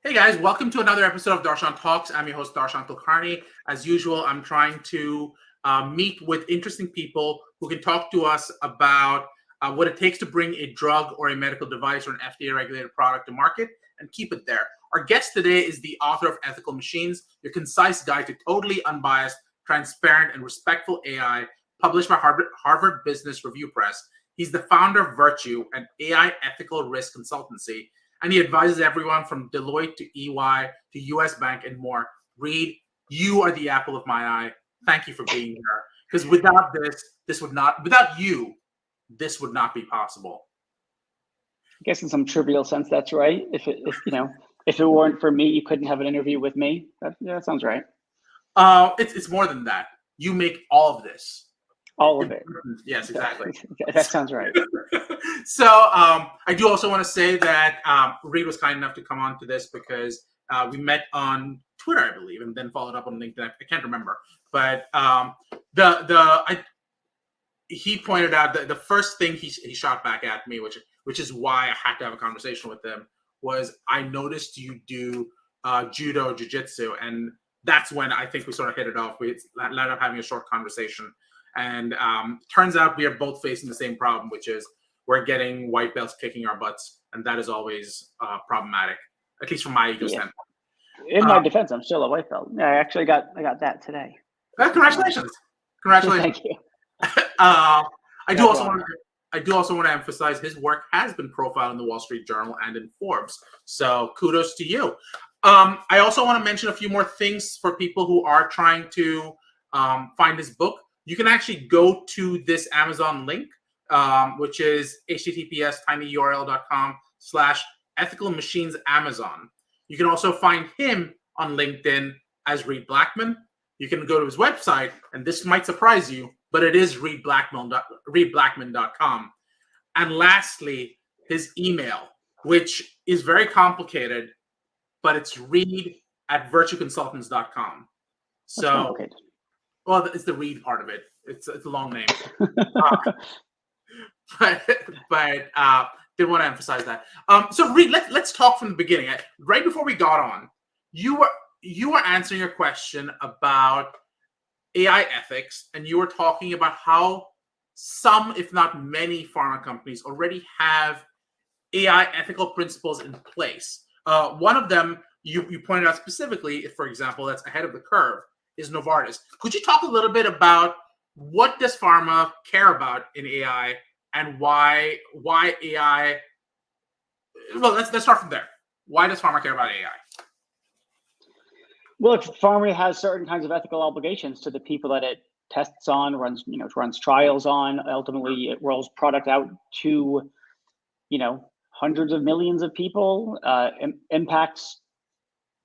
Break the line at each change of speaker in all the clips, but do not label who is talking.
Hey guys, welcome to another episode of Darshan Talks. I'm your host, Darshan Kulkarni. As usual, I'm trying to meet with interesting people who can talk to us about what it takes to bring a drug or a medical device or an FDA-regulated product to market and keep it there. Our guest today is the author of Ethical Machines, your concise guide to totally unbiased, transparent, and respectful AI, published by Harvard Business Review Press. He's the founder of Virtue, an AI ethical risk consultancy, and he advises everyone from Deloitte to EY to US Bank and more. Reid, you are the apple of my eye. Thank you for being here. Because without without you, this would not be possible.
I guess in some trivial sense, that's right. If it weren't for me, you couldn't have an interview with me. That sounds right.
It's more than that. You make all of this.
All of it.
Yes, exactly.
That sounds right.
So I do also want to say that Reid was kind enough to come on to this because we met on Twitter, I believe, and then followed up on LinkedIn. I can't remember, but he pointed out that the first thing he shot back at me, which is why I had to have a conversation with him, was I noticed you do judo, jiu-jitsu, and that's when I think we sort of hit it off. We ended up having a short conversation. And turns out we are both facing the same problem, which is we're getting white belts kicking our butts, and that is always problematic, at least from my ego standpoint.
In my defense, I'm still a white belt. Yeah, I got that today.
Congratulations! Congratulations!
Thank you.
I do also want to emphasize his work has been profiled in the Wall Street Journal and in Forbes. So kudos to you. I also want to mention a few more things for people who are trying to find his book. You can actually go to this Amazon link, which is https://ethical-machines-amazon. You can also find him on LinkedIn as Reid Blackman. You can go to his website, and this might surprise you, but it is reidblackman.com. And lastly, his email, which is very complicated, but it's reid@virtueconsultants.com. So, well, it's the Reid part of it. It's a long name. But did want to emphasize that. So Reid, let's talk from the beginning. Right before we got on, you were answering a question about AI ethics, and you were talking about how some, if not many, pharma companies already have AI ethical principles in place. One of them you pointed out specifically, if, for example, that's ahead of the curve, is Novartis. Could you talk a little bit about what does pharma care about in AI and why AI? Well, let's start from there. Why does pharma care about AI?
Well, pharma has certain kinds of ethical obligations to the people that it tests on, runs trials on. Ultimately, it rolls product out to, hundreds of millions of people, impacts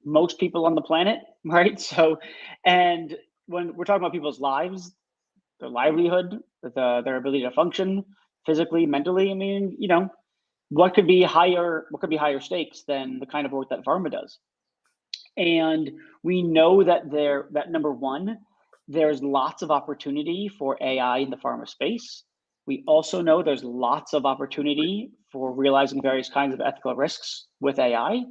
most people on the planet, right? So, and when we're talking about people's lives, their livelihood, their ability to function physically, mentally, I mean, what could be higher stakes than the kind of work that pharma does? And we know that number one, there's lots of opportunity for AI in the pharma space. We also know there's lots of opportunity for realizing various kinds of ethical risks with AI,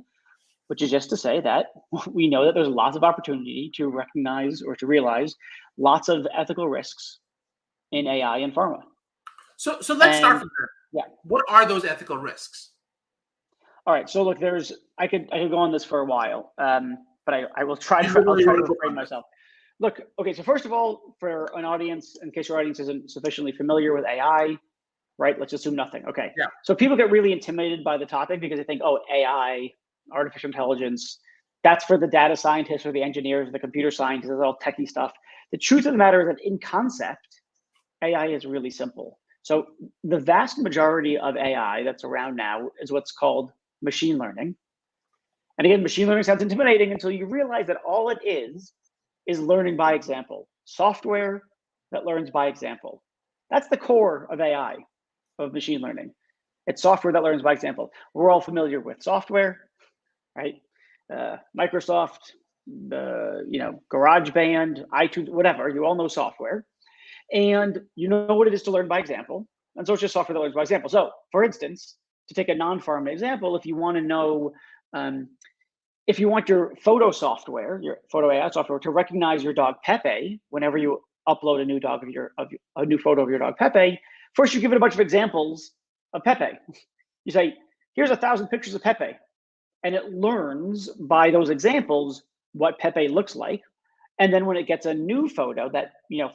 which is just to say that we know that there's lots of opportunity to recognize or to realize lots of ethical risks in AI and pharma.
So let's start from there.
Yeah.
What are those ethical risks?
All right. So look, I could go on this for a while, but I will try to refrain myself. Look, okay. So first of all, for an audience, in case your audience isn't sufficiently familiar with AI, right? Let's assume nothing. Okay.
Yeah.
So people get really intimidated by the topic because they think, oh, AI, artificial intelligence, that's for the data scientists or the engineers, the computer scientists, all techie stuff. The truth of the matter is that in concept, AI is really simple. So the vast majority of AI that's around now is what's called machine learning. And again, machine learning sounds intimidating until you realize that all it is learning by example. Software that learns by example. That's the core of AI, of machine learning. It's software that learns by example. We're all familiar with software, right? Microsoft, GarageBand, iTunes, whatever. You all know software. And you know what it is to learn by example. And so it's just software that learns by example. So for instance, to take a non-pharma example, if you want to know if you want your photo software, your photo AI software, to recognize your dog Pepe whenever you upload a new a new photo of your dog Pepe, first you give it a bunch of examples of Pepe. You say, here's 1,000 pictures of Pepe, and it learns by those examples what Pepe looks like. And then when it gets a new photo, that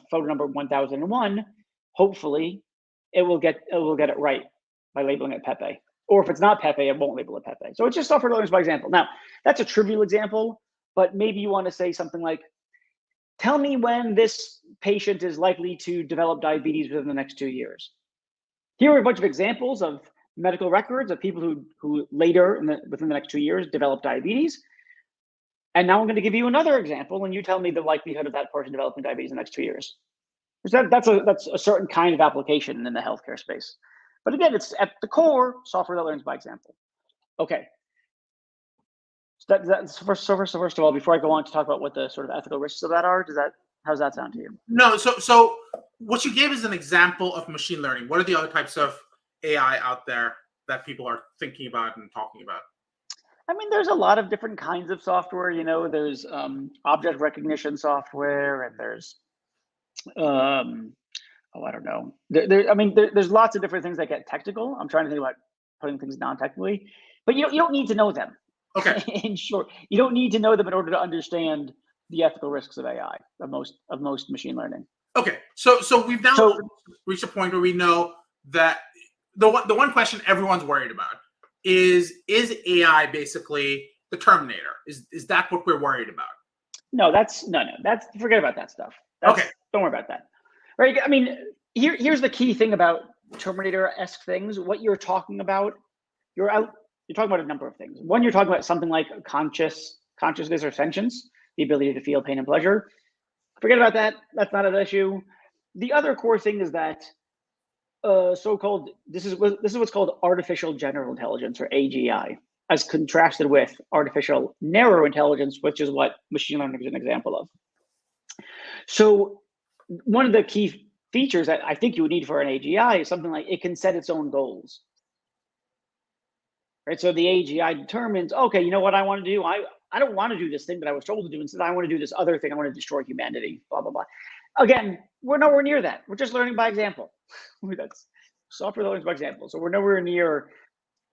photo number 1001, hopefully it will get it right by labeling it Pepe. Or if it's not Pepe, it won't label it Pepe. So it's just software learns by example. Now, that's a trivial example, but maybe you want to say something like, tell me when this patient is likely to develop diabetes within the next 2 years. Here are a bunch of examples of medical records of people who later within the next 2 years develop diabetes. And now I'm going to give you another example, and you tell me the likelihood of that person developing diabetes in the next 2 years. That's a certain kind of application in the healthcare space. But again, it's at the core software that learns by example. Okay. So first of all, before I go on to talk about what the sort of ethical risks of that are, how does that sound to you?
No. So what you gave is an example of machine learning. What are the other types of AI out there that people are thinking about and talking about?
I mean, there's a lot of different kinds of software. There's object recognition software, and there's I don't know. There's lots of different things that get technical. I'm trying to think about putting things non-technically, but you don't need to know them.
Okay.
In short, you don't need to know them in order to understand the ethical risks of AI, of most machine learning.
Okay. So we've now reached a point where we know that the one question everyone's worried about is AI basically the Terminator? Is that what we're worried about?
No, that's forget about that stuff. Okay. Don't worry about that. Right. I mean, here's the key thing about Terminator-esque things. What you're talking about, you're talking about a number of things. One, you're talking about something like consciousness or sentience, the ability to feel pain and pleasure. Forget about that. That's not an issue. The other core thing is that this is what's called artificial general intelligence, or AGI, as contrasted with artificial narrow intelligence, which is what machine learning is an example of. So one of the key features that I think you would need for an AGI is something like it can set its own goals. Right? So the AGI determines, okay, you know what I want to do? I don't want to do this thing that I was told to do. Instead, I want to do this other thing. I want to destroy humanity, blah, blah, blah. Again, we're nowhere near that. We're just learning by example. That's software learns by example. So we're nowhere near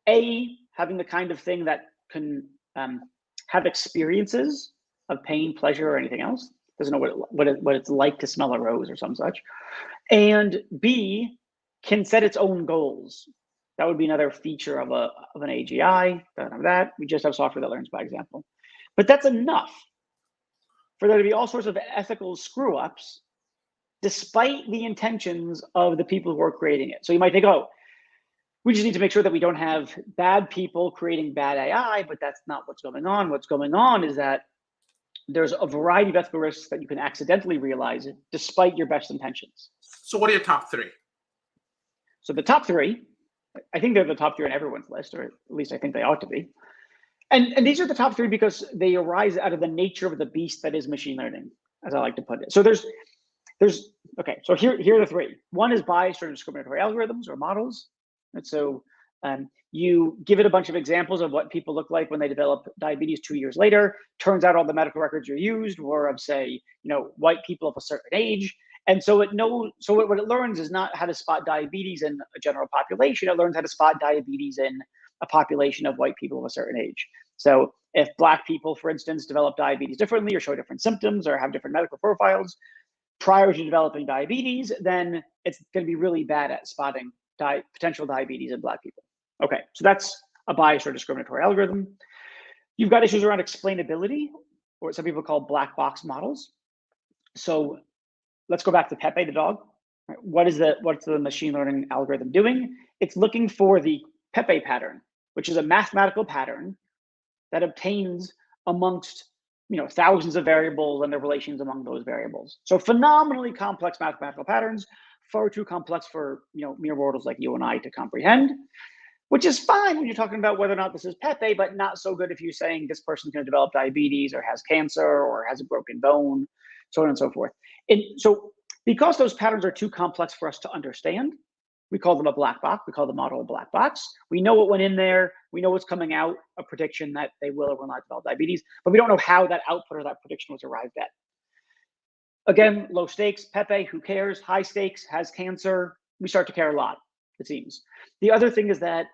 having the kind of thing that can have experiences of pain, pleasure, or anything else. Doesn't know what it's like to smell a rose or some such. And B, can set its own goals. That would be another feature of an AGI. Don't have that. We just have software that learns by example. But that's enough for there to be all sorts of ethical screw-ups, despite the intentions of the people who are creating it. So you might think, oh, we just need to make sure that we don't have bad people creating bad AI, but that's not what's going on. What's going on is that there's a variety of ethical risks that you can accidentally realize despite your best intentions.
So what are your top three?
So the top three, I think they're the top three on everyone's list, or at least I think they ought to be. And these are the top three because they arise out of the nature of the beast that is machine learning, as I like to put it. So okay, so here are the three. One is biased or discriminatory algorithms or models. And so you give it a bunch of examples of what people look like when they develop diabetes 2 years later. Turns out all the medical records you used were of, say, white people of a certain age. And so what it learns is not how to spot diabetes in a general population. It learns how to spot diabetes in a population of white people of a certain age. So if Black people, for instance, develop diabetes differently or show different symptoms or have different medical profiles prior to developing diabetes, then it's going to be really bad at spotting potential diabetes in Black people. Okay, so that's a biased or discriminatory algorithm. You've got issues around explainability, or what some people call black box models. So let's go back to Pepe the dog. What's the machine learning algorithm doing? It's looking for the Pepe pattern, which is a mathematical pattern that obtains amongst thousands of variables and the relations among those variables. So phenomenally complex mathematical patterns, far too complex for mere mortals like you and I to comprehend, which is fine when you're talking about whether or not this is Pepe, but not so good if you're saying this person's going to develop diabetes or has cancer or has a broken bone, so on and so forth. And so because those patterns are too complex for us to understand, We call them a black box. We call the model a black box. We know what went in there. We know what's coming out, a prediction that they will or will not develop diabetes, but we don't know how that output or that prediction was arrived at. Again, low stakes, Pepe, who cares? High stakes, has cancer. We start to care a lot, it seems. The other thing is that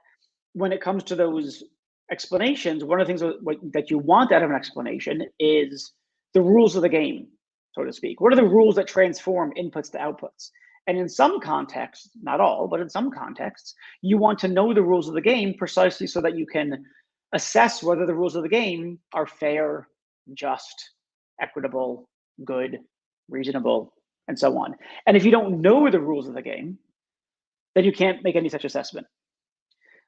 when it comes to those explanations, one of the things that you want out of an explanation is the rules of the game, so to speak. What are the rules that transform inputs to outputs? And in some contexts, not all, but in some contexts, you want to know the rules of the game precisely so that you can assess whether the rules of the game are fair, just, equitable, good, reasonable, and so on. And if you don't know the rules of the game, then you can't make any such assessment.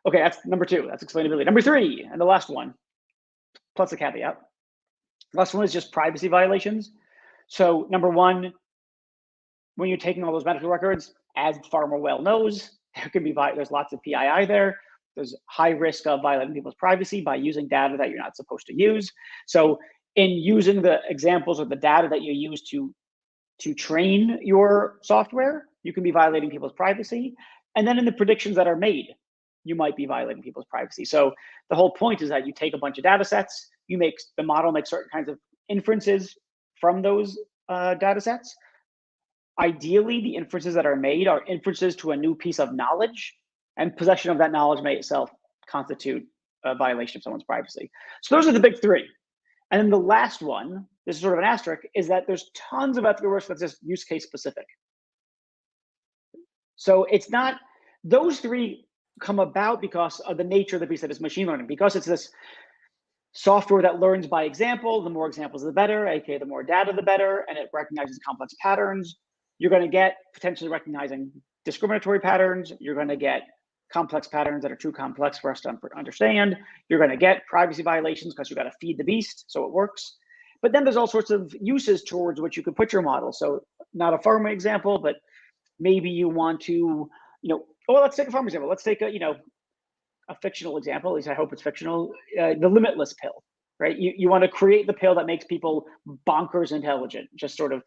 Okay, that's number 2. That's explainability. Number 3, and the last one, plus a caveat. Last one is just privacy violations. So number 1, when you're taking all those medical records, as Pharma well knows, there's lots of PII there. There's high risk of violating people's privacy by using data that you're not supposed to use. So in using the examples of the data that you use to train your software, you can be violating people's privacy. And then in the predictions that are made, you might be violating people's privacy. So the whole point is that you take a bunch of data sets, the model makes certain kinds of inferences from those data sets. Ideally, the inferences that are made are inferences to a new piece of knowledge, and possession of that knowledge may itself constitute a violation of someone's privacy. So those are the big 3. And then the last one, this is sort of an asterisk, is that there's tons of ethical risk that's just use case specific. So it's not, those 3 come about because of the nature of the piece that is machine learning, because it's this software that learns by example. The more examples, the better, aka the more data, the better, and it recognizes complex patterns. You're going to get potentially recognizing discriminatory patterns. You're going to get complex patterns that are too complex for us to understand. You're going to get privacy violations because you got to feed the beast so it works. But then there's all sorts of uses towards which you could put your model. So not a pharma example, but maybe you want to, let's take a pharma example. Let's take a fictional example. At least I hope it's fictional. The Limitless Pill, right? You want to create the pill that makes people bonkers intelligent, just sort of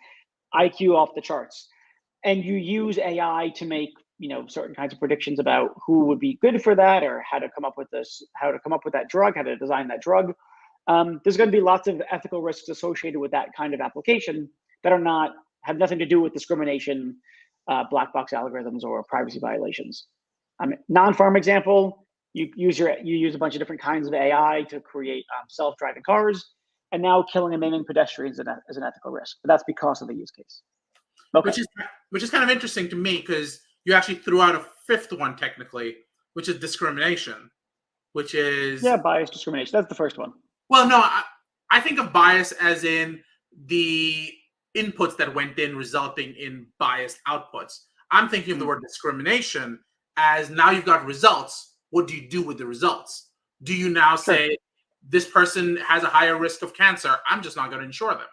IQ off the charts. And you use AI to make, certain kinds of predictions about who would be good for that, or how to come up with that drug, how to design that drug. There's going to be lots of ethical risks associated with that kind of application that have nothing to do with discrimination, black box algorithms, or privacy violations. Non-pharma example, you use a bunch of different kinds of AI to create self-driving cars, and now killing and maiming pedestrians is an ethical risk. But that's because of the use case. Okay.
Which is kind of interesting to me, because you actually threw out a 5th one technically, which is discrimination, which is
bias discrimination. That's the first one.
Well, no, I think of bias as in the inputs that went in resulting in biased outputs. I'm thinking of the word discrimination as now you've got results. What do you do with the results? Do you now say this person has a higher risk of cancer? I'm just not going to insure them.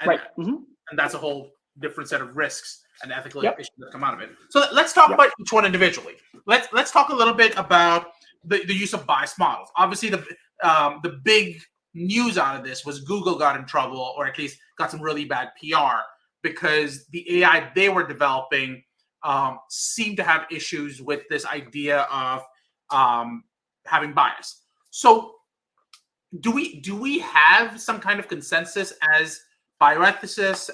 And,
right.
And that's a whole different set of risks and ethical issues that come out of it. So let's talk about each one individually. Let's talk a little bit about the use of biased models. Obviously, the big news out of this was Google got in trouble, or at least got some really bad PR, because the AI they were developing seemed to have issues with this idea of having bias. So do we have some kind of consensus as bioethicists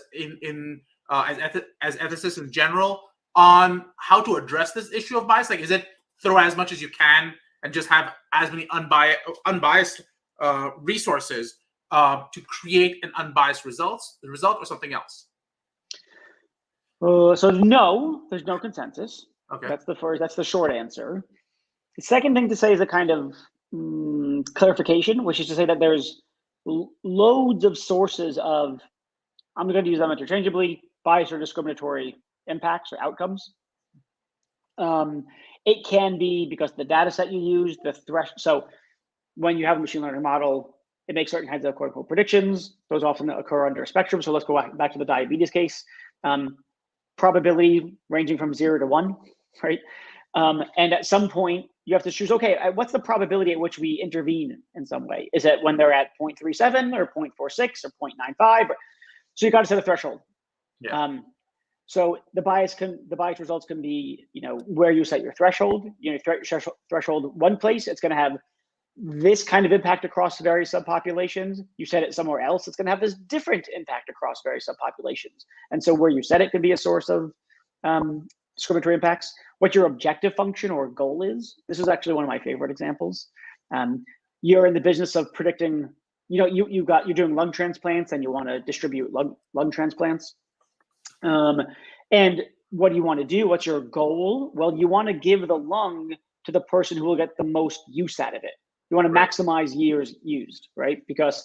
as ethicists in general on how to address this issue of bias? Like, is it throw as much as you can and just have as many unbiased resources to create an unbiased result, or something else?
So no, there's no consensus.
Okay.
That's the short answer. The second thing to say is a kind of clarification, which is to say that there's loads of sources of, I'm going to use them interchangeably, bias or discriminatory impacts or outcomes. It can be because the data set you use, so when you have a machine learning model, it makes certain kinds of quote unquote predictions. Those often occur under a spectrum. So let's go back to the diabetes case. Probability ranging from 0 to 1, right? And at some point you have to choose, okay, what's the probability at which we intervene in some way? Is it when they're at 0.37 or 0.46 or 0.95? So you got to set a threshold.
Yeah.
So the bias results can be, where you set your threshold. You set your threshold one place, it's going to have this kind of impact across various subpopulations. You set it somewhere else, it's going to have this different impact across various subpopulations. And so where you set it can be a source of discriminatory impacts. What your objective function or goal is. This is actually one of my favorite examples. You're in the business of predicting, you're doing lung transplants and you want to distribute lung transplants. And what do you want to do? What's your goal? Well, you want to give the lung to the person who will get the most use out of it. You want to maximize years used, right? Because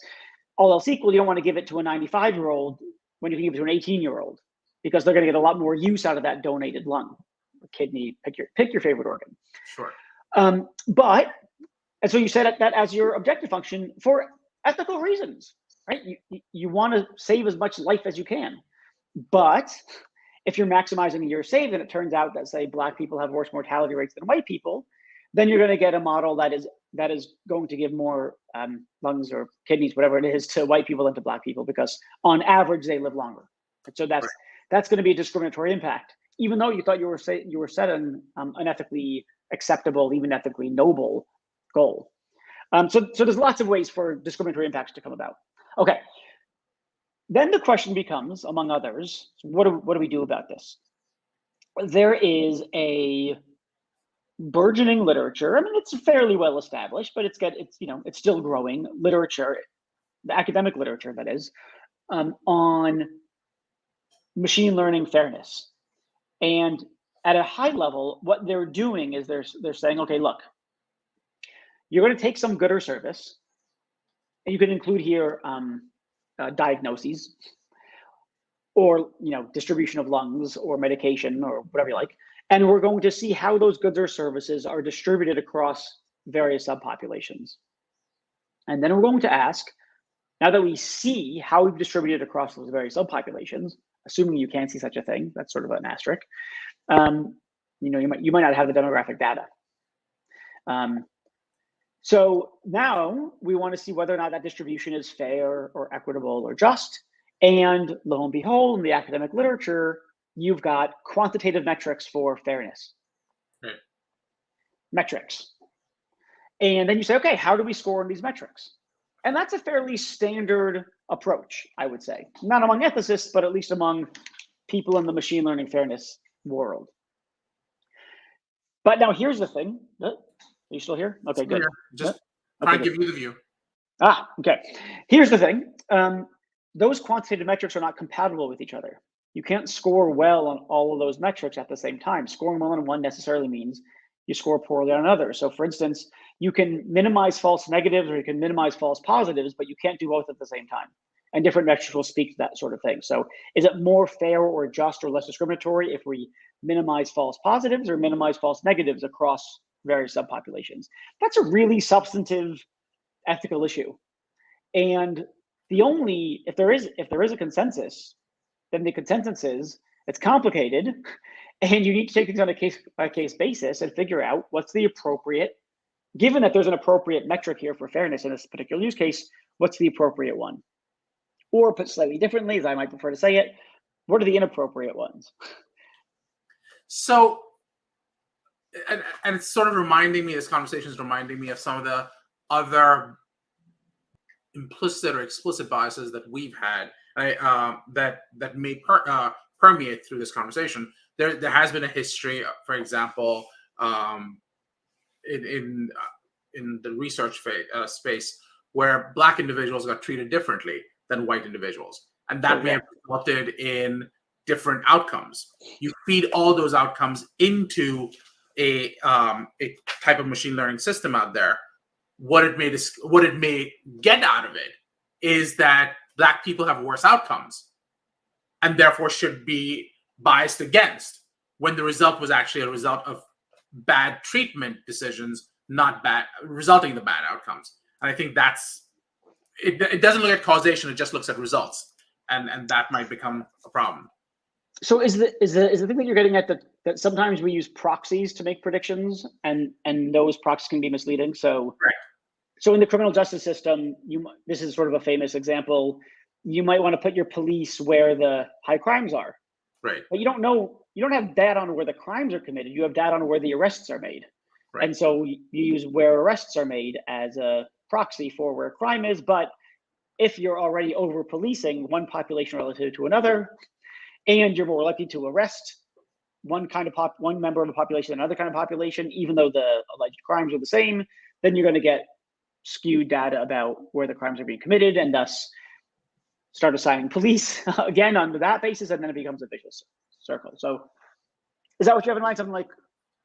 all else equal, you don't want to give it to a 95-year-old when you can give it to an 18-year-old, because they're going to get a lot more use out of that donated lung, or kidney, pick your favorite organ.
Sure.
And so you set that as your objective function for ethical reasons, right? You want to save as much life as you can. But if you're maximizing years saved and it turns out that, say, Black people have worse mortality rates than white people, then you're going to get a model that is going to give more lungs or kidneys, whatever it is, to white people than to Black people, because on average they live longer. And so that's going to be a discriminatory impact, even though you thought you were setting an ethically acceptable, even ethically noble goal. So there's lots of ways for discriminatory impacts to come about. Okay. Then the question becomes, among others, what do we do about this? There is a burgeoning literature. I mean, it's fairly well established, but it's still growing literature, the academic literature that is, on machine learning fairness. And at a high level, what they're doing is they're saying, okay, look, you're going to take some good or service, and you can include here diagnoses, or distribution of lungs or medication or whatever you like, and we're going to see how those goods or services are distributed across various subpopulations. And then we're going to ask, now that we see how we've distributed across those various subpopulations, assuming you can see such a thing, that's sort of an asterisk, you might not have the demographic data. So now we want to see whether or not that distribution is fair or equitable or just. And lo and behold, in the academic literature, you've got quantitative metrics for fairness.
Right.
Metrics. And then you say, okay, how do we score on these metrics? And that's a fairly standard approach, I would say. Not among ethicists, but at least among people in the machine learning fairness world. But now here's the thing. Are you still here? Okay, good.
Just trying to give you the view.
Okay. Here's the thing. Those quantitative metrics are not compatible with each other. You can't score well on all of those metrics at the same time. Scoring well on one necessarily means you score poorly on another. So for instance, you can minimize false negatives or you can minimize false positives, but you can't do both at the same time. And different metrics will speak to that sort of thing. So is it more fair or just or less discriminatory if we minimize false positives or minimize false negatives across various subpopulations? That's a really substantive ethical issue. And if there is a consensus, then the consensus is it's complicated, and you need to take things on a case-by-case basis and figure out what's the appropriate, given that there's an appropriate metric here for fairness in this particular use case, what's the appropriate one? Or put slightly differently, as I might prefer to say it, what are the inappropriate ones?
So, and it's sort of reminding me, this conversation is reminding me of some of the other implicit or explicit biases that we've had that may permeate through this conversation. There has been a history, for example, in the research space, where Black individuals got treated differently than white individuals, and that may have resulted in different outcomes. You feed all those outcomes into a type of machine learning system out there. What it may get out of it is that Black people have worse outcomes and therefore should be biased against, when the result was actually a result of bad treatment decisions, not resulting in the bad outcomes. And I think it doesn't look at causation, it just looks at results. And that might become a problem.
So is the thing that you're getting at that sometimes we use proxies to make predictions, and those proxies can be misleading? So
right.
So in the criminal justice system, this is sort of a famous example. You might want to put your police where the high crimes are.
Right.
But you don't have data on where the crimes are committed. You have data on where the arrests are made.
Right.
And so you use where arrests are made as a proxy for where crime is. But if you're already over policing one population relative to another, and you're more likely to arrest one member of a population than another kind of population, even though the alleged crimes are the same, then you're going to get skewed data about where the crimes are being committed, and thus start assigning police again on that basis, and then it becomes a vicious circle. So is that what you have in mind? Something like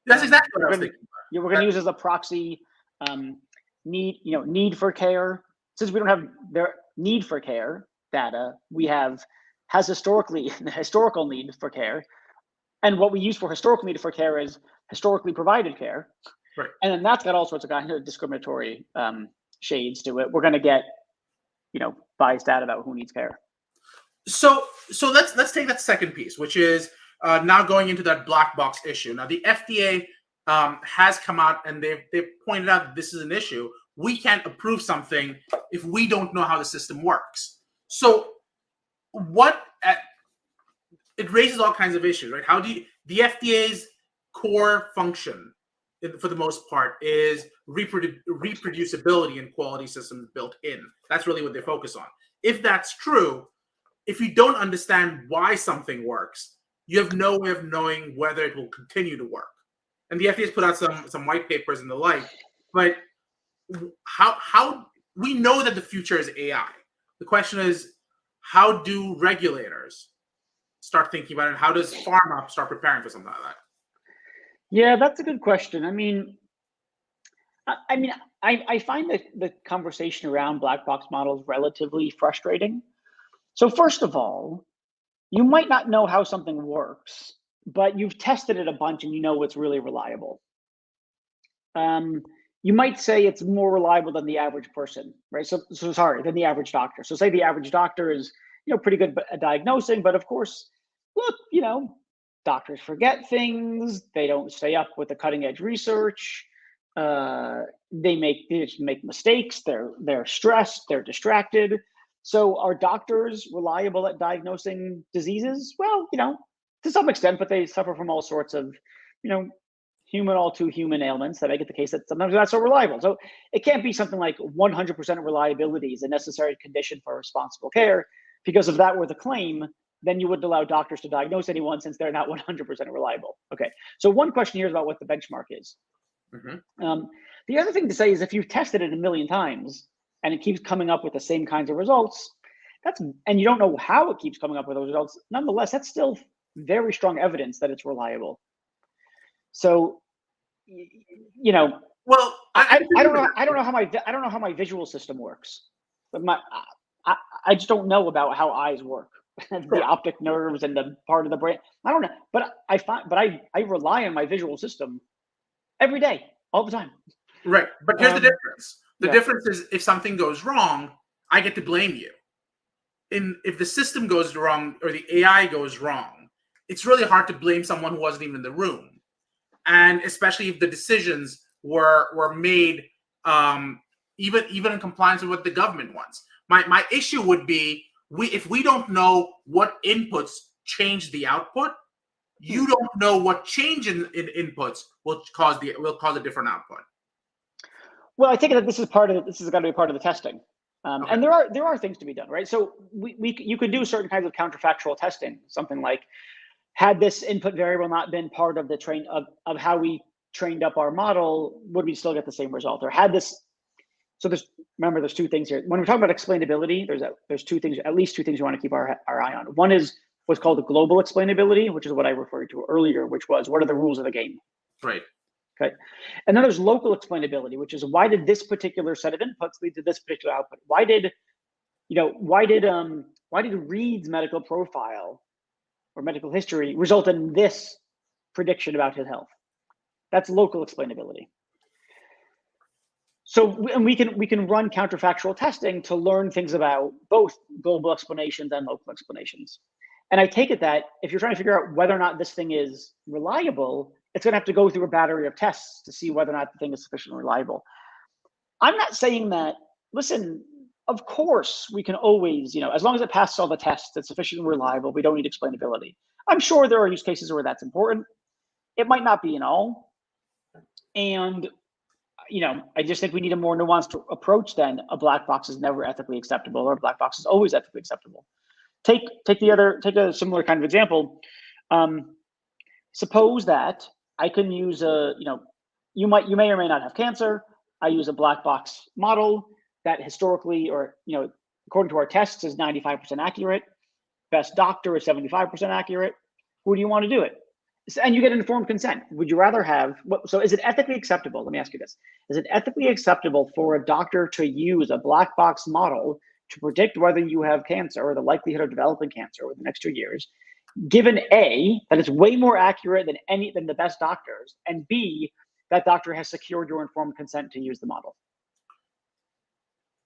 that's exactly what I was thinking.
We're going to use as a proxy need for care. Since we don't have their need for care data, we has historical need for care. And what we use for historical need for care is historically provided care.
Right.
And then that's got all sorts of kind of discriminatory shades to it. We're going to get, biased data about who needs care.
So let's take that second piece, which is now going into that black box issue. Now the FDA has come out and they've pointed out that this is an issue. We can't approve something if we don't know how the system works. So it raises all kinds of issues, right? The FDA's core function, for the most part, is reproducibility and quality systems built in. That's really what they focus on. If that's true, if you don't understand why something works, you have no way of knowing whether it will continue to work. And the FDA has put out some white papers and the like, but how we know that the future is AI. The question is, how do regulators start thinking about it? How does pharma start preparing for something like that?
Yeah, that's a good question. I find that the conversation around black box models relatively frustrating. So first of all, you might not know how something works, but you've tested it a bunch and you know it's really reliable. You might say it's more reliable than the average person, right? Than the average doctor. So say the average doctor is, pretty good at diagnosing, but of course, look, doctors forget things. They don't stay up with the cutting edge research. They just make mistakes. They're stressed. They're distracted. So are doctors reliable at diagnosing diseases? Well, to some extent, but they suffer from all sorts of, all too human ailments that make it the case that sometimes they're not so reliable. So it can't be something like 100% reliability is a necessary condition for responsible care, because if that were the claim, then you wouldn't allow doctors to diagnose anyone since they're not 100% reliable. Okay, so one question here is about what the benchmark is. Mm-hmm. The other thing to say is if you've tested it a million times and it keeps coming up with the same kinds of results, and you don't know how it keeps coming up with those results, nonetheless, that's still very strong evidence that it's reliable. So,
well,
I don't know how my visual system works, but I just don't know about how eyes work. The optic nerves and the part of the brain. I don't know, but I rely on my visual system every day, all the time.
Right, but here's the difference. The difference is if something goes wrong, I get to blame you. If the system goes wrong or the AI goes wrong, it's really hard to blame someone who wasn't even in the room, and especially if the decisions were made even in compliance with what the government wants. My issue would be if we don't know what inputs change the output, you don't know what change in inputs will cause a different output.
Well, I think that this is got to be part of the testing,
Okay.
and there are things to be done, right? So you could do certain kinds of counterfactual testing, something like, had this input variable not been part of the of how we trained up our model, would we still get the same result? Or had this? So there's two things here. When we're talking about explainability, there's at least two things we want to keep our eye on. One is what's called the global explainability, which is what I referred to earlier, which was what are the rules of the game?
Right.
Okay. And then there's local explainability, which is why did this particular set of inputs lead to this particular output? Why did Reid's medical profile or medical history result in this prediction about his health? That's local explainability. So, and we can run counterfactual testing to learn things about both global explanations and local explanations. And I take it that if you're trying to figure out whether or not this thing is reliable, it's going to have to go through a battery of tests to see whether or not the thing is sufficiently reliable. I'm not saying that, listen, of course we can always, as long as it passes all the tests, it's sufficiently reliable, we don't need explainability. I'm sure there are use cases where that's important. It might not be in all. And, I just think we need a more nuanced approach than a black box is never ethically acceptable or a black box is always ethically acceptable. Take a similar kind of example. Suppose that I can use you may or may not have cancer. I use a black box model that historically, or, according to our tests, is 95% accurate. Best doctor is 75% accurate. Who do you want to do it? And you get informed consent. Would you rather have, so is it ethically acceptable? Let me ask you this. Is it ethically acceptable for a doctor to use a black box model to predict whether you have cancer or the likelihood of developing cancer over the next 2 years, given A, that it's way more accurate than the best doctors, and B, that doctor has secured your informed consent to use the model?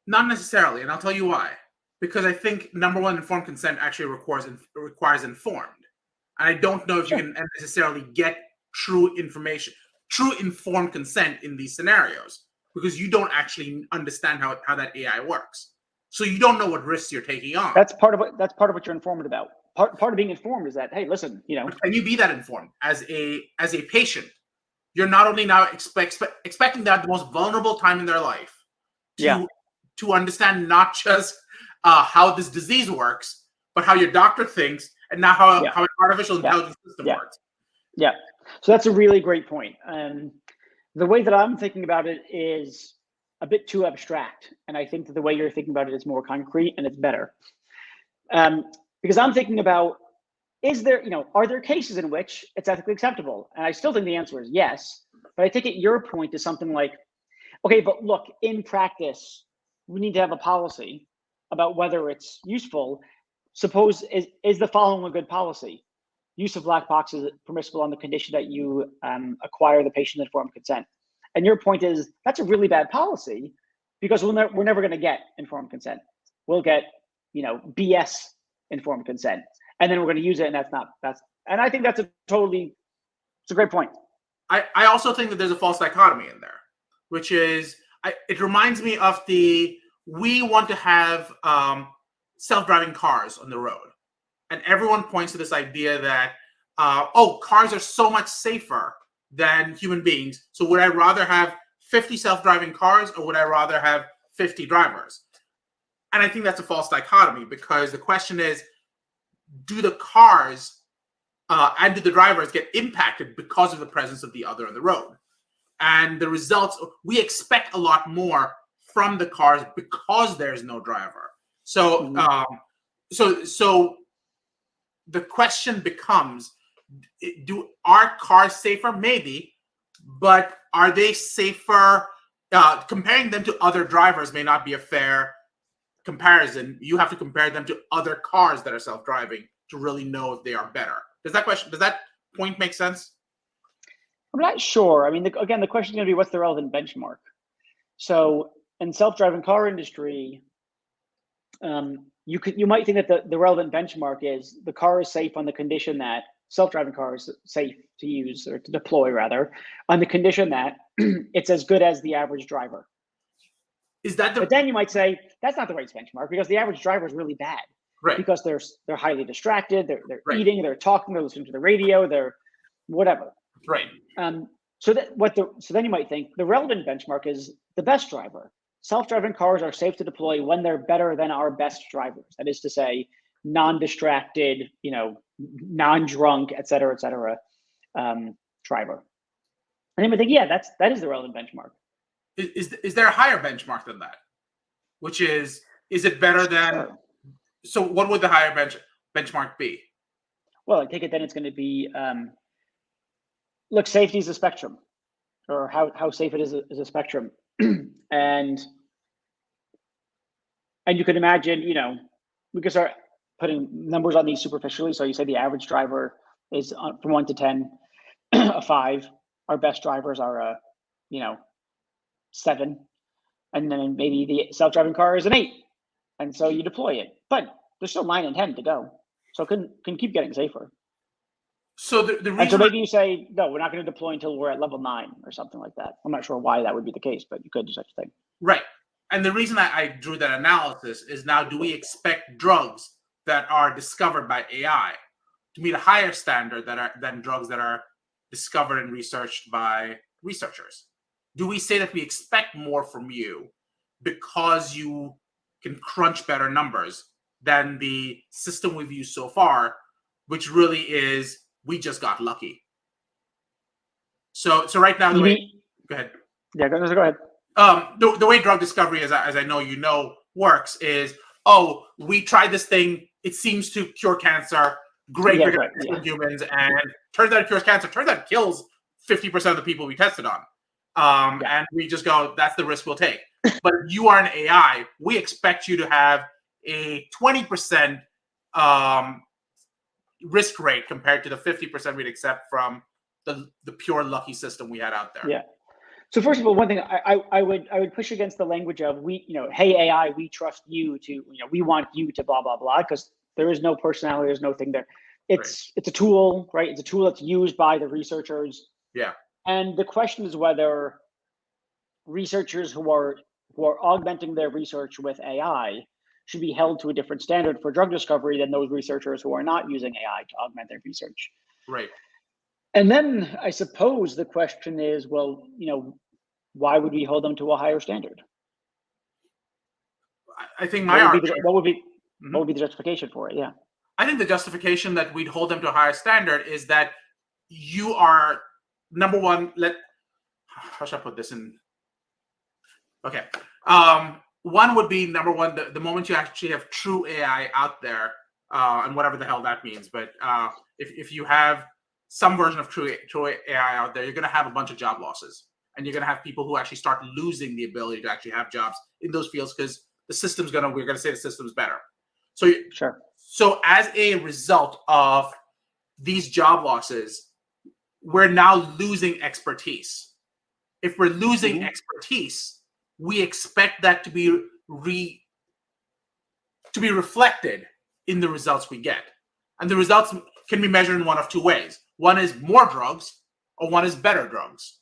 Not necessarily, and I'll tell you why. Because I think, number one, informed consent actually requires informed. And I don't know if you can necessarily get true information, true informed consent in these scenarios, because you don't actually understand how that AI works. So you don't know what risks you're taking on.
That's part of what you're informed about. Part of being informed is that, hey, listen,
But can you be that informed as a patient? You're not only now expecting that at the most vulnerable time in their life to understand not just how this disease works, but how your doctor thinks, and now how an artificial intelligence system works.
Yeah. So that's a really great point. The way that I'm thinking about it is a bit too abstract. And I think that the way you're thinking about it is more concrete and it's better. Because I'm thinking about, are there cases in which it's ethically acceptable? And I still think the answer is yes. But I take it your point is something like, okay, but look, in practice, we need to have a policy about whether it's useful. Suppose, is the following a good policy? Use of black boxes permissible on the condition that you acquire the patient informed consent. And your point is that's a really bad policy because we're never going to get informed consent. We'll get, BS informed consent, and then we're going to use it, and and I think it's a great point.
I also think that there's a false dichotomy in there, which is it reminds me of we want to have self-driving cars on the road, and everyone points to this idea that cars are so much safer than human beings. So would I rather have 50 self-driving cars, or would I rather have 50 drivers? And I think that's a false dichotomy, because the question is, do the cars and do the drivers get impacted because of the presence of the other on the road? And the results, we expect a lot more from the cars because there's no driver. So, so the question becomes, are cars safer? Maybe, but are they safer? Comparing them to other drivers may not be a fair comparison. You have to compare them to other cars that are self-driving to really know if they are better. Does that point make sense?
I'm not sure. I mean, again, the question is going to be, what's the relevant benchmark? So in self-driving car industry, you might think that the relevant benchmark is the car is safe on the condition that self-driving car is safe to use, or to deploy rather, on the condition that it's as good as the average driver. But then you might say that's not the right benchmark, because the average driver is really bad,
right?
Because they're highly distracted, they're eating, they're talking, they're listening to the radio, they're whatever,
right?
So then you might think the relevant benchmark is the best driver. Self-driving cars are safe to deploy when they're better than our best drivers. That is to say, non-distracted, non-drunk, et cetera, driver. And then we think, that is the relevant benchmark.
Is there a higher benchmark than that? Which is it better than? Sure. So what would the higher benchmark be?
Well, I take it then it's going to be, look, safety is a spectrum, or how safe it is a spectrum. And you could imagine, we could start putting numbers on these superficially. So you say the average driver is from 1 to 10, a 5. Our best drivers are a, 7. And then maybe the self-driving car is an 8. And so you deploy it. But there's still 9 and 10 to go. So it can keep getting safer.
So the reason,
and so maybe you say, no, we're not going to deploy until we're at level 9 or something like that. I'm not sure why that would be the case, but you could do such a thing.
Right. And the reason I drew that analysis is, now do we expect drugs that are discovered by AI to meet a higher standard than drugs that are discovered and researched by researchers? Do we say that we expect more from you because you can crunch better numbers than the system we've used so far, which really is we just got lucky? So right now go ahead.
Yeah, go ahead.
The way drug discovery, as I know you know, works is, we tried this thing, it seems to cure cancer, great, in humans, and turns out it cures cancer, turns out it kills 50% of the people we tested on. And we just go, that's the risk we'll take. But if you are an AI, we expect you to have a 20% risk rate compared to the 50% we'd accept from the pure lucky system we had out there.
Yeah. So first of all, one thing I would push against the language of hey AI, we trust you to, we want you to blah blah blah, because there is no personality, there's no thing there. It's a tool, right? It's a tool that's used by the researchers.
Yeah.
And the question is whether researchers who are augmenting their research with AI should be held to a different standard for drug discovery than those researchers who are not using AI to augment their research.
Right.
And then I suppose the question is, well, why would we hold them to a higher standard?
I think
what would be the justification for it? Yeah.
I think the justification that we'd hold them to a higher standard is that you are, number one, how should I put this in? Okay. One would be, number one, the moment you actually have true AI out there, and whatever the hell that means, but if you have some version of true AI out there, you're going to have a bunch of job losses, and you're going to have people who actually start losing the ability to actually have jobs in those fields because we're going to say the system's better. So
sure.
So as a result of these job losses, we're now losing expertise. If we're losing expertise, we expect that to be reflected in the results we get. And the results can be measured in one of two ways. One is more drugs, or one is better drugs.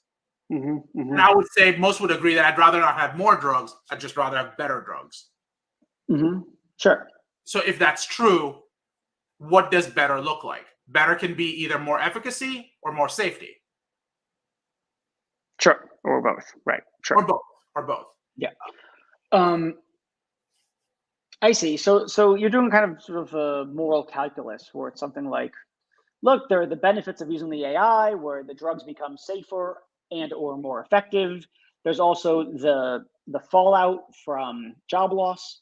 And I would say most would agree that I'd rather not have more drugs. I'd just rather have better drugs.
Sure.
So if that's true, what does better look like? Better can be either more efficacy or more safety.
Sure. Or both. Right. Sure.
Or both.
Yeah. I see. So you're doing kind of sort of a moral calculus where it's something like, look, there are the benefits of using the AI where the drugs become safer and or more effective. There's also the fallout from job loss.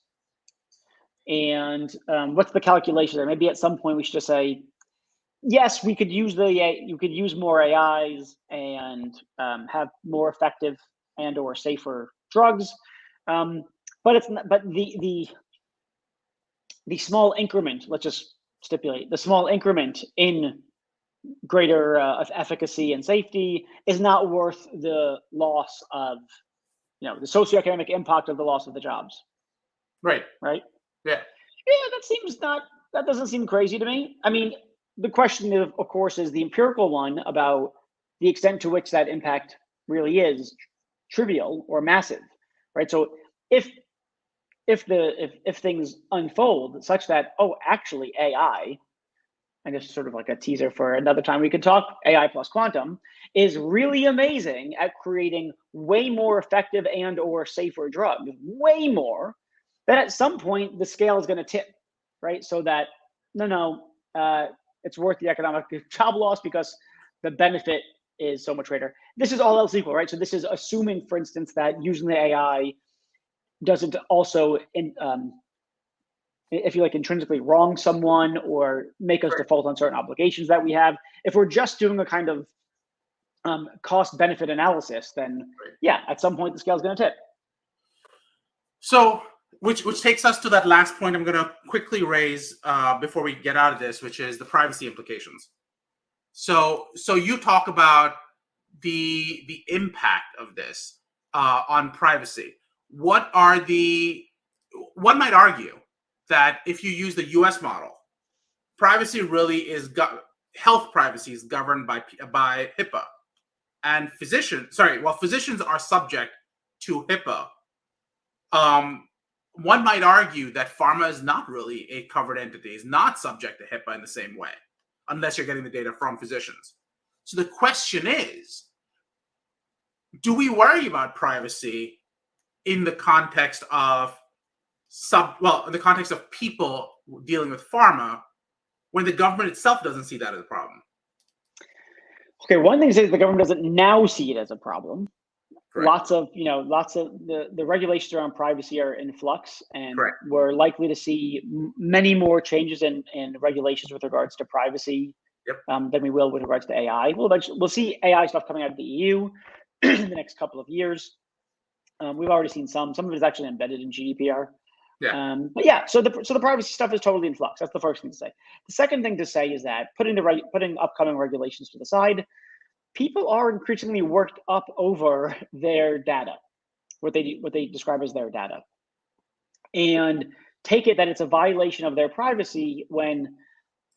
And what's the calculation there? Maybe at some point we should just say, yes, you could use more AIs and have more effective and or safer drugs. But the small increment, let's just stipulate, the small increment in greater efficacy and safety is not worth the loss of, the socioeconomic impact of the loss of the jobs.
Right.
Yeah, that doesn't seem crazy to me. I mean, the question of course is the empirical one about the extent to which that impact really is trivial or massive, right? So if things unfold such that, actually AI, and this is sort of like a teaser for another time we could talk, AI plus quantum, is really amazing at creating way more effective and or safer drugs, way more, then at some point the scale is going to tip, right? So that, it's worth the economic job loss because the benefit is so much greater. This is all else equal, right? So this is assuming, for instance, that using the AI doesn't also, if you like, intrinsically wrong someone or make us default on certain obligations that we have. If we're just doing a kind of cost-benefit analysis, then yeah, at some point the scale is going to tip.
So, which takes us to that last point I'm going to quickly raise before we get out of this, which is the privacy implications. So you talk about the impact of this on privacy. One might argue that if you use the U.S. model, privacy really is health privacy is governed by HIPAA, and physicians are subject to HIPAA. One might argue that pharma is not really a covered entity, is not subject to HIPAA in the same way. unless you're getting the data from physicians. So the question is, do we worry about privacy in the context of in the context of people dealing with pharma, when the government itself doesn't see that as a problem?
Okay, one thing is the government doesn't now see it as a problem.
Correct.
Lots of the regulations around privacy are in flux, and
Correct.
we're likely to see many more changes in regulations with regards to privacy than we will with regards to AI. We'll see AI stuff coming out of the EU in the next couple of years. We've already seen some of it is actually embedded in GDPR.
Yeah.
But yeah, so the privacy stuff is totally in flux. That's the first thing to say. The second thing to say is that putting upcoming regulations to the side, people are increasingly worked up over their data, what they describe as their data, and take it that it's a violation of their privacy when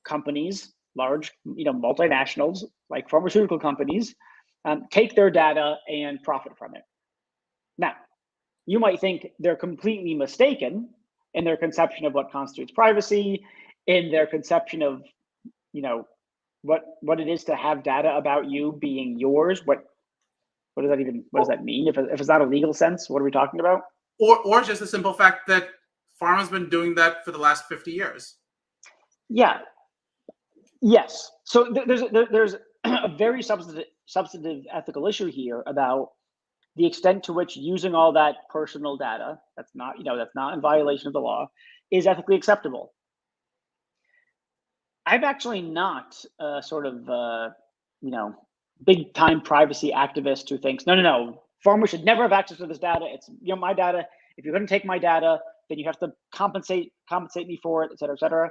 companies, large, multinationals like pharmaceutical companies, take their data and profit from it. Now, you might think they're completely mistaken in their conception of what constitutes privacy, in their conception of, what it is to have data about you being yours. What does that mean? If it's not a legal sense, what are we talking about?
Or just the simple fact that pharma's been doing that for the last 50 years.
Yeah. Yes. So there's a very substantive ethical issue here about the extent to which using all that personal data that's not in violation of the law is ethically acceptable. I'm actually not big time privacy activist who thinks no, pharma should never have access to this data. It's my data. If you're going to take my data, then you have to compensate me for it, et cetera, et cetera.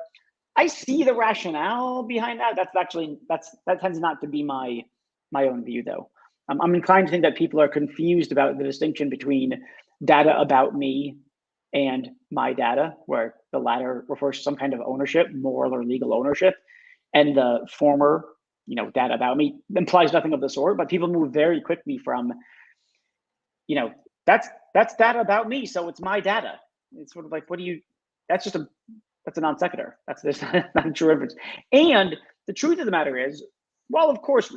I see the rationale behind that. That tends not to be my own view, though. I'm inclined to think that people are confused about the distinction between data about me and my data, where the latter refers to some kind of ownership, moral or legal ownership, and the former, data about me implies nothing of the sort. But people move very quickly from, that's data about me, so it's my data. It's sort of like, that's a non sequitur. That's not a true inference. And the truth of the matter is, while of course,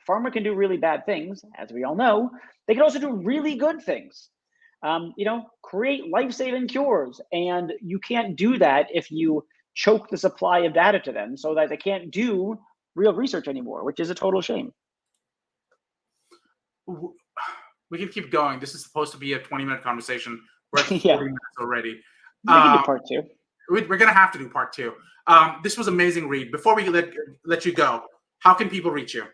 pharma can do really bad things, as we all know, they can also do really good things. Create life-saving cures, and you can't do that if you choke the supply of data to them so that they can't do real research anymore, which is a total shame.
We can keep going. This is supposed to be a 20-minute conversation. We're at 40 minutes already.
We can do part two.
We're going to have to do part two. This was amazing, Reid. Before we let you go, how can people reach you?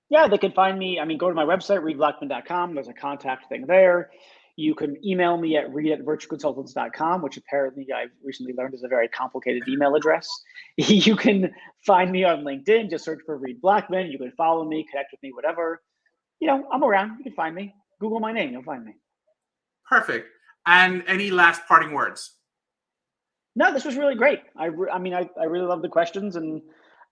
Yeah, they can find me. Go to my website, reidblackman.com. There's a contact thing there. You can email me at reid@virtualconsultants.com, which apparently I've recently learned is a very complicated email address. You can find me on LinkedIn. Just search for Reid Blackman. You can follow me, connect with me, whatever. I'm around. You can find me. Google my name. You'll find me.
Perfect. And any last parting words?
No, this was really great. I really love the questions, and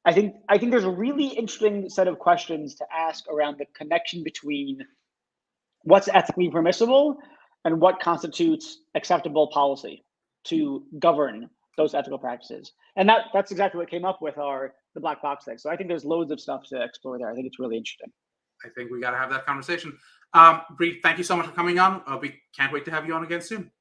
I think there's a really interesting set of questions to ask around the connection between what's ethically permissible and what constitutes acceptable policy to govern those ethical practices. And that's exactly what came up with the black box thing. So I think there's loads of stuff to explore there. I think it's really interesting.
I think we got to have that conversation. Reid, thank you so much for coming on. We can't wait to have you on again soon.